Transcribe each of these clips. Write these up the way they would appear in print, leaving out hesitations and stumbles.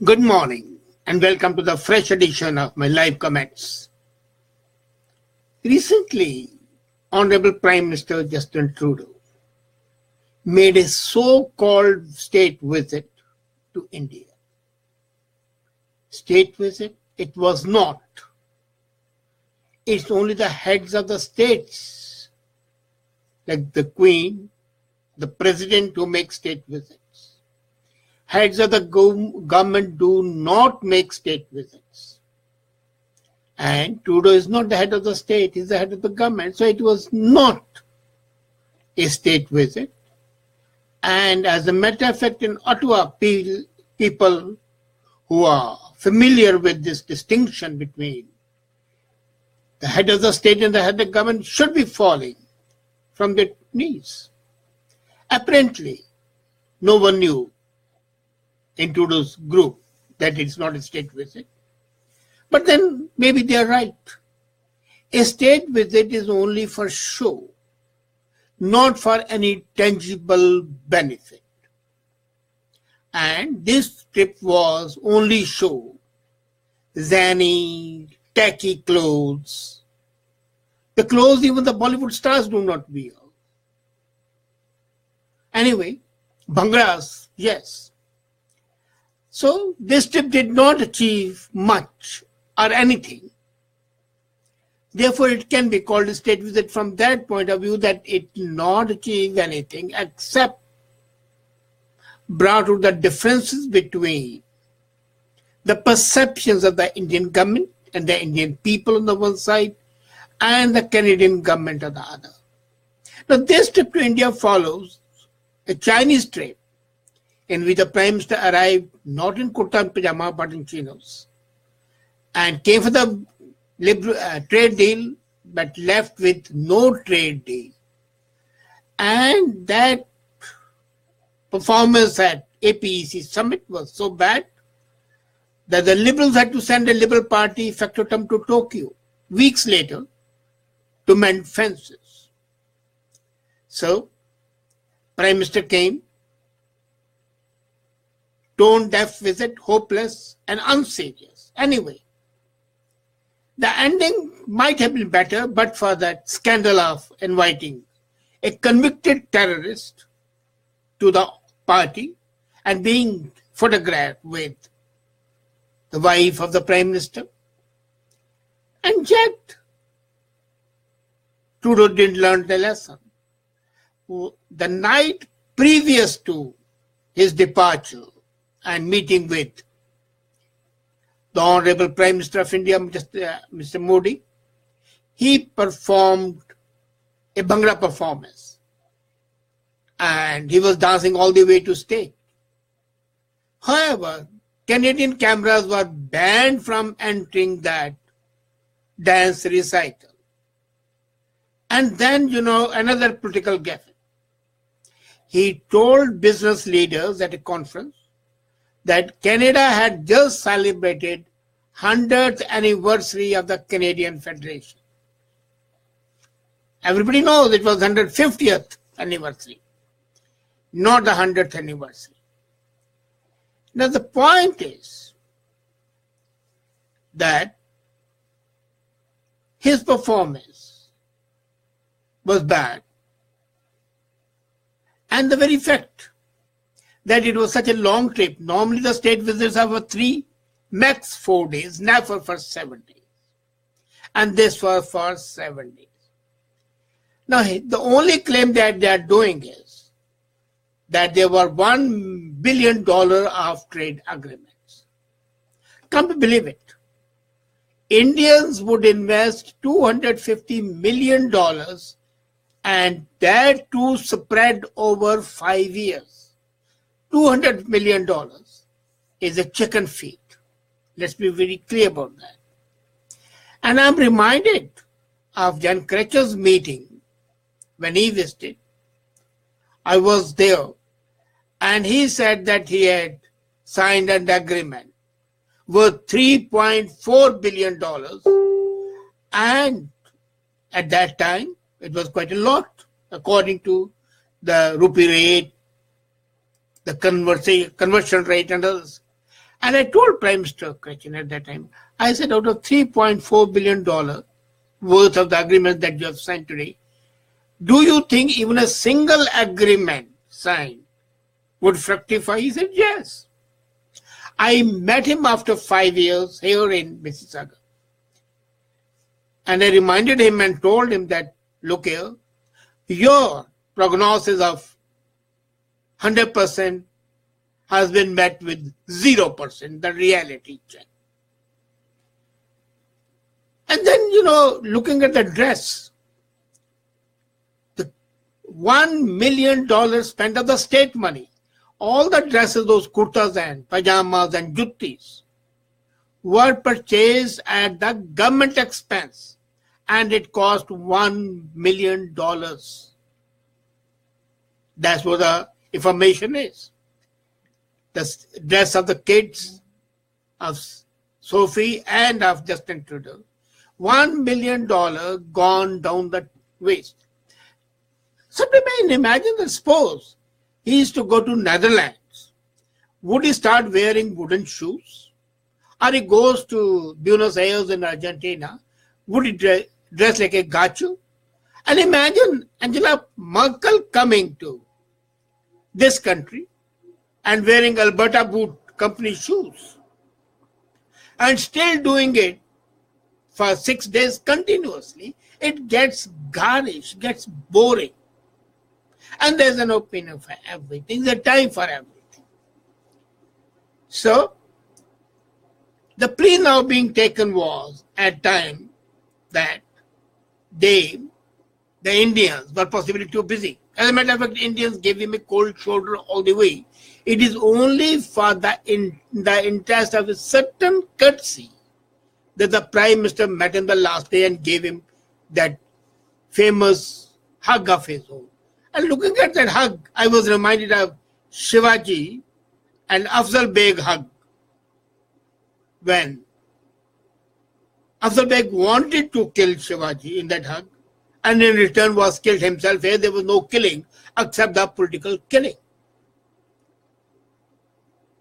Good morning and welcome to the fresh edition of my live comments. Recently, Honorable Prime Minister Justin Trudeau made a so-called state visit to India. State visit? It was not. It's only the heads of the states, like the Queen, the President, who make state visits. Heads of the government do not make state visits. And Trudeau is not the head of the state, he's the head of the government. So it was not a state visit. And as a matter of fact, in Ottawa, people who are familiar with this distinction between the head of the state and the head of the government should be falling from their knees. Apparently, no one knew in Trudeau's group that it's not a state visit. But then maybe they're right. A state visit is only for show, not for any tangible benefit. And this trip was only show. Zany, tacky clothes. The clothes even the Bollywood stars do not wear. Anyway, Bhangras, yes. So this trip did not achieve much or anything. Therefore, it can be called a state visit from that point of view, that it did not achieve anything except brought out the differences between the perceptions of the Indian government and the Indian people on the one side and the Canadian government on the other. Now, this trip to India follows a Chinese trip in which the Prime Minister arrived not in kurta and pajama but in chinos and came for the trade deal but left with no trade deal. And that performance at APEC summit was so bad that the Liberals had to send a Liberal Party factotum to Tokyo weeks later to mend fences. So, Prime Minister came, tone-deaf visit, hopeless and unserious. Anyway, the ending might have been better but for that scandal of inviting a convicted terrorist to the party and being photographed with the wife of the Prime Minister. And yet, Trudeau didn't learn the lesson. The night previous to his departure and meeting with the Honorable Prime Minister of India, Mr. Modi, he performed a Bhangra performance. And he was dancing all the way to stage. However, Canadian cameras were banned from entering that dance recital. And then, another political gaffe. He told business leaders at a conference that Canada had just celebrated 100th anniversary of the Canadian Federation. Everybody knows it was 150th anniversary, not the 100th anniversary. Now the point is that his performance was bad. And the very fact that it was such a long trip, normally the state visits are for 3, max 4 days, never for 7 days. And this was for 7 days. Now, the only claim that they are doing is that there were $1 billion of trade agreements. Come to believe it, Indians would invest $250 million and that too spread over 5 years. $200 million is a chicken feed. Let's be very clear about that. And I'm reminded of Jan Kretschmer's meeting when he visited. I was there and he said that he had signed an agreement worth $3.4 billion. And at that time, it was quite a lot according to the rupee rate, the conversion rate and others. And I told Prime Minister Kretchen at that time, I said, out of $3.4 billion worth of the agreement that you have signed today, do you think even a single agreement signed would fructify? He said, yes. I met him after 5 years here in Mississauga. And I reminded him and told him that, look here, your prognosis of 100% has been met with 0%, the reality check. And then, looking at the dress, the $1 million spent of the state money, all the dresses, those kurtas and pajamas and juttis, were purchased at the government expense, and it cost $1 million. That's what the information is. The dress of the kids, of Sophie and of Justin Trudeau, $1 million gone down the waist. Somebody may imagine that suppose he is to go to Netherlands, would he start wearing wooden shoes? Or he goes to Buenos Aires in Argentina, would he dress like a gacho? And imagine Angela Merkel coming to this country and wearing Alberta Boot Company shoes and still doing it for 6 days continuously. It gets garish, gets boring. And there's an opinion for everything, there's a time for everything. So, the plea now being taken was at time that the Indians were possibly too busy. As a matter of fact, Indians gave him a cold shoulder all the way. It is only for the interest of a certain courtesy that the Prime Minister met him the last day and gave him that famous hug of his own. And looking at that hug, I was reminded of Shivaji and Afzal Beg hug. When Afzal Beg wanted to kill Shivaji in that hug, and in return was killed himself. Here there was no killing except the political killing.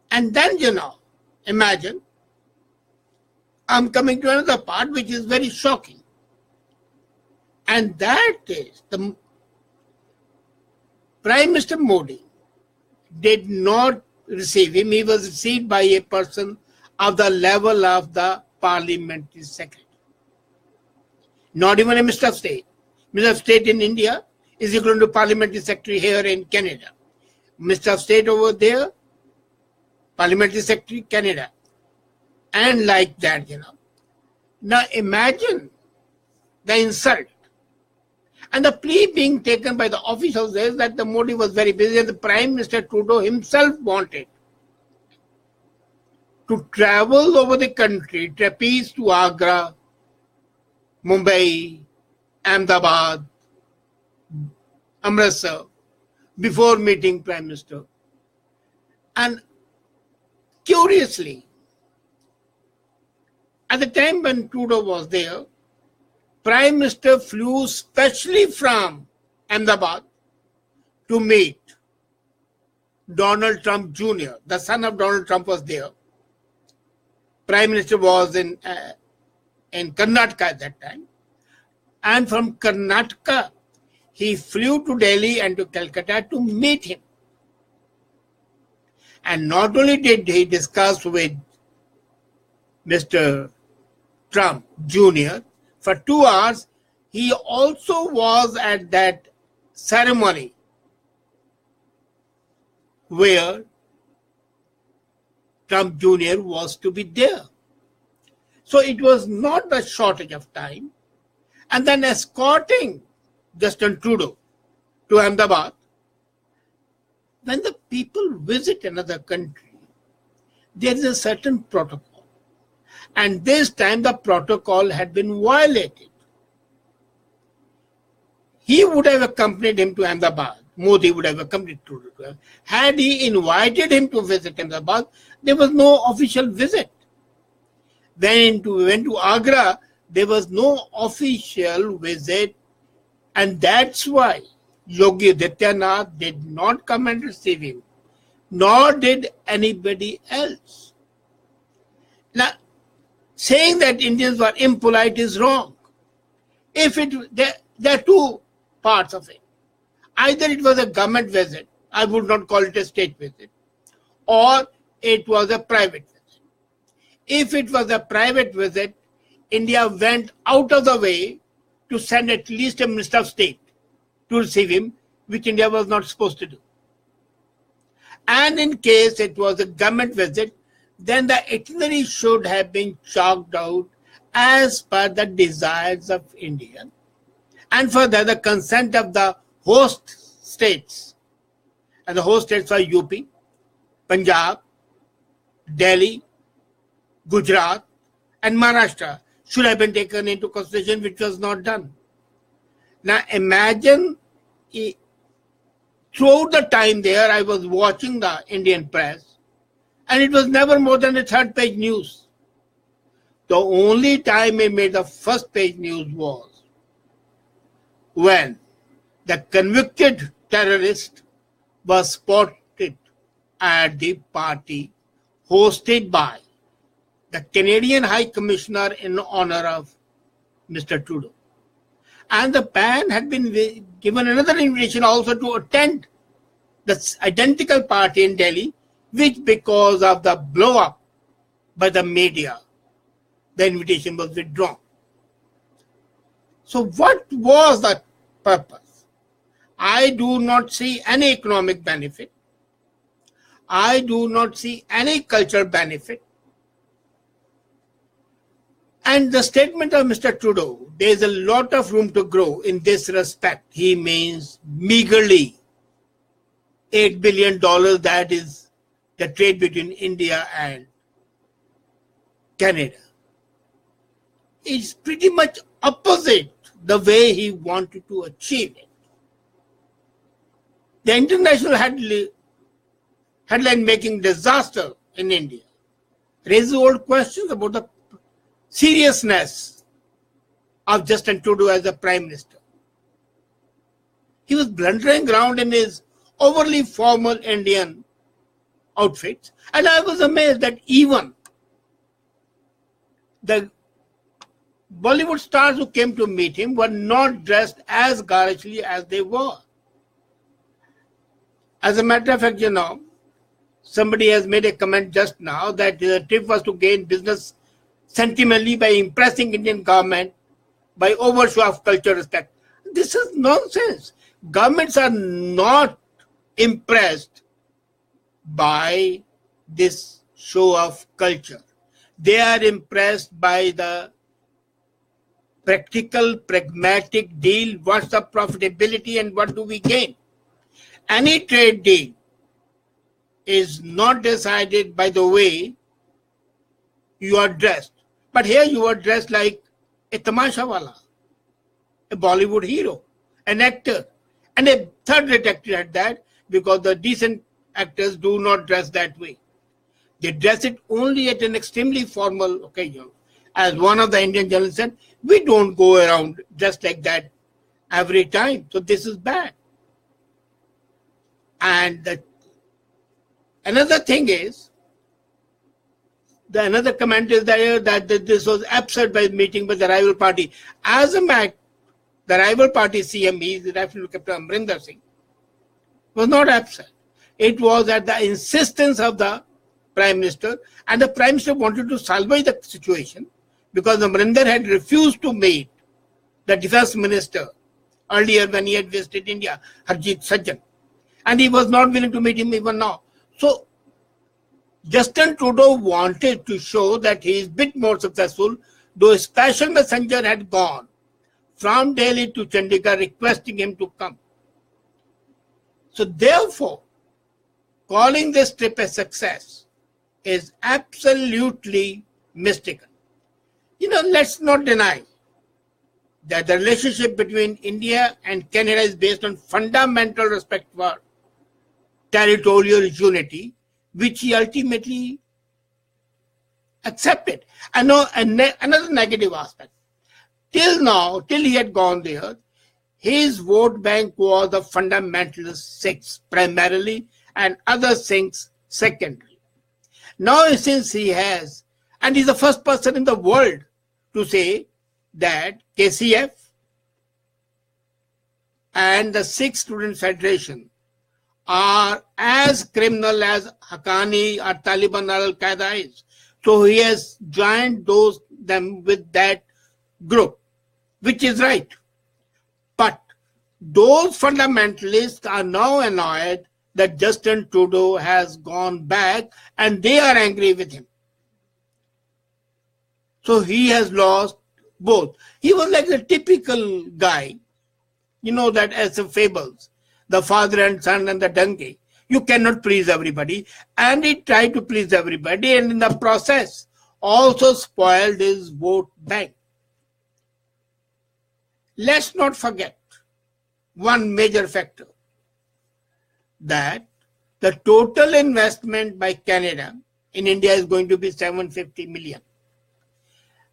And then, imagine, I'm coming to another part which is very shocking. And that is the Prime Minister Modi did not receive him. He was received by a person of the level of the parliamentary secretary. Not even a Minister of State. Minister of State in India is equivalent to parliamentary secretary here in Canada. Minister of State over there, parliamentary secretary, Canada. And like that, Now imagine the insult. And the plea being taken by the officials is that the Modi was very busy and the Prime Minister Trudeau himself wanted to travel over the country, trapeze to Agra, Mumbai, Ahmedabad, Amritsar, before meeting Prime Minister. And curiously, at the time when Trudeau was there, Prime Minister flew specially from Ahmedabad to meet Donald Trump Jr. The son of Donald Trump was there. Prime Minister was in Karnataka at that time. And from Karnataka, he flew to Delhi and to Calcutta to meet him. And not only did he discuss with Mr. Trump Jr. for 2 hours, he also was at that ceremony where Trump Jr. was to be there. So it was not a shortage of time. And then escorting Justin Trudeau to Ahmedabad. When the people visit another country, there is a certain protocol. And this time the protocol had been violated. He would have accompanied him to Ahmedabad. Modi would have accompanied Trudeau to him. Had he invited him to visit Ahmedabad, there was no official visit. When he went to Agra, there was no official visit, and that's why Yogi Adityanath did not come and receive him, nor did anybody else. Now, saying that Indians were impolite is wrong. There are two parts of it. Either it was a government visit, I would not call it a state visit, or it was a private visit. If it was a private visit, India went out of the way to send at least a minister of state to receive him, which India was not supposed to do. And in case it was a government visit, then the itinerary should have been chalked out as per the desires of India, and further the consent of the host states. And the host states are UP, Punjab, Delhi, Gujarat, and Maharashtra should have been taken into consideration, which was not done. Now imagine, throughout the time there, I was watching the Indian press, and it was never more than a third-page news. The only time it made the first-page news was when the convicted terrorist was spotted at the party hosted by the Canadian High Commissioner in honor of Mr. Trudeau. And the PAN had been given another invitation also to attend the identical party in Delhi, which because of the blow-up by the media, the invitation was withdrawn. So what was the purpose? I do not see any economic benefit. I do not see any cultural benefit. And the statement of Mr. Trudeau, there is a lot of room to grow in this respect. He means meagerly $8 billion, that is the trade between India and Canada. It's pretty much opposite the way he wanted to achieve it. The international headline making disaster in India raises old questions about the seriousness of Justin Trudeau as a prime minister. He was blundering around in his overly formal Indian outfits, and I was amazed that even the Bollywood stars who came to meet him were not dressed as garishly as they were. As a matter of fact, somebody has made a comment just now that the trip was to gain business sentimentally by impressing Indian government by overshow of cultural respect. This is nonsense. Governments are not impressed by this show of culture. They are impressed by the practical, pragmatic deal. What's the profitability and what do we gain? Any trade deal is not decided by the way you are dressed. But here you are dressed like a tamashawala, a Bollywood hero, an actor, and a third-rate actor at that, because the decent actors do not dress that way. They dress it only at an extremely formal occasion. As one of the Indian journalists said, we don't go around just like that every time. So this is bad. And another thing is, another comment is that this was absurd by meeting with the rival party. As a matter, the rival party CM, he is referring to Captain Amrinder Singh, was not absurd. It was at the insistence of the Prime Minister, and the Prime Minister wanted to salvage the situation because Amrinder had refused to meet the Defense Minister earlier when he had visited India, Harjit Sajjan, and he was not willing to meet him even now. So Justin Trudeau wanted to show that he is a bit more successful, though a special messenger had gone from Delhi to Chandigarh requesting him to come. So therefore, calling this trip a success is absolutely mystical. Let's not deny that the relationship between India and Canada is based on fundamental respect for territorial unity, which he ultimately accepted. And now another negative aspect. Till he had gone there, his vote bank was the fundamentalist Sikhs primarily and other Sikhs secondary. Now since he has And he's the first person in the world to say that KCF and the Sikh Student Federation are as criminal as Haqqani or Taliban or Al-Qaeda is. So he has joined them with that group, which is right. But those fundamentalists are now annoyed that Justin Trudeau has gone back and they are angry with him. So he has lost both. He was like the typical guy, you know, that as the fables, the father and son and the donkey. You cannot please everybody. And he tried to please everybody, and in the process also spoiled his vote bank. Let's not forget one major factor, that the total investment by Canada in India is going to be 750 million.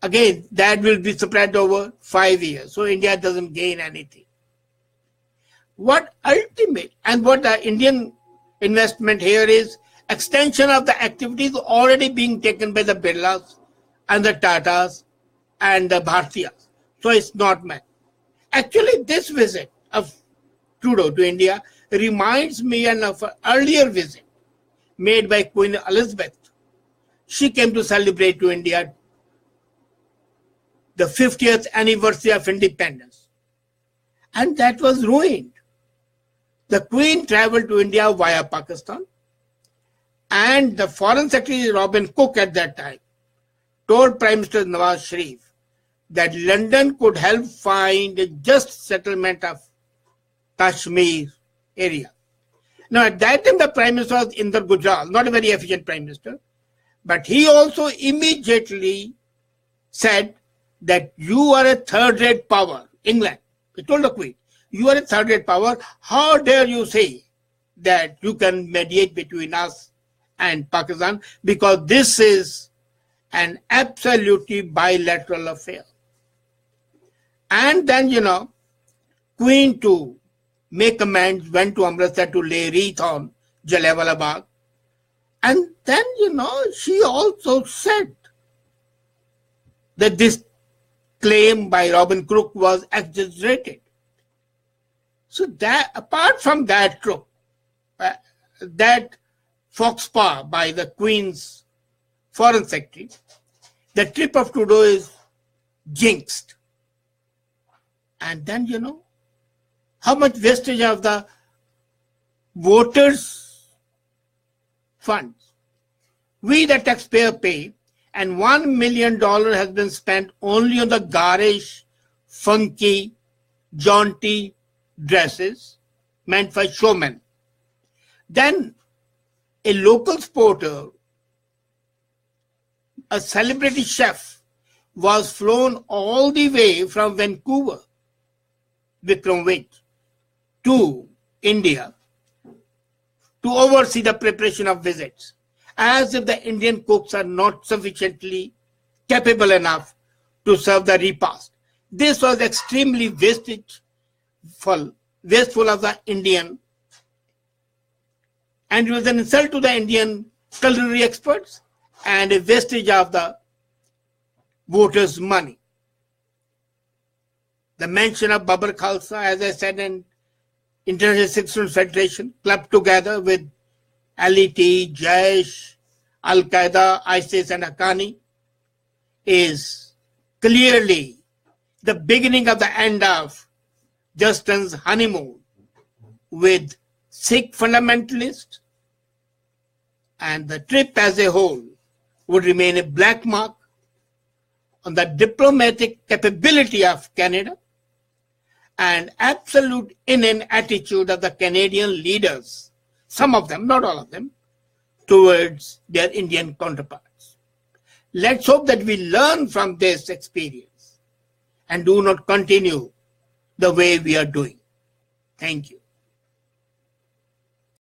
Again, that will be spread over 5 years. So India doesn't gain anything. What the Indian investment here is extension of the activities already being taken by the Birlas and the Tatas and the Bhartiyas. So it's not meant. Actually, this visit of Trudeau to India reminds me of an earlier visit made by Queen Elizabeth. She came to celebrate to India the 50th anniversary of independence. And that was ruined. The Queen traveled to India via Pakistan, and the Foreign Secretary Robin Cook at that time told Prime Minister Nawaz Sharif that London could help find a just settlement of Kashmir area. Now at that time the Prime Minister was Inder Gujral, not a very efficient Prime Minister, but he also immediately said that you are a third-rate power, England. He told the Queen, you are a third-rate power. How dare you say that you can mediate between us and Pakistan, because this is an absolutely bilateral affair. And then, you know, Queen to make amends went to Amritsar to lay wreath on Jallianwala Bagh. And then, you know, she also said that this claim by Robin Cook was exaggerated. So that, apart from that trope, that fox paw by the Queen's Foreign Secretary, the trip of Trudeau is jinxed. And then, you know, how much wastage of the voters' funds we, the taxpayer, pay, and $1 million has been spent only on the garish, funky, jaunty dresses meant for showmen. Then a local sporter, a celebrity chef, was flown all the way from Vancouver, Vikram Vij, to India to oversee the preparation of visits, as if the Indian cooks are not sufficiently capable enough to serve the repast. This was extremely wasteful of the Indian, and it was an insult to the Indian culinary experts and a wastage of the voters' money. The mention of Babar Khalsa, as I said, and International Sikh Student Federation clubbed together with LET, Jaish, Al-Qaeda, ISIS and Haqqani is clearly the beginning of the end of Justin's honeymoon with Sikh fundamentalists, and the trip as a whole would remain a black mark on the diplomatic capability of Canada and absolute inane attitude of the Canadian leaders, some of them, not all of them, towards their Indian counterparts. Let's hope that we learn from this experience and do not continue the way we are doing. Thank you.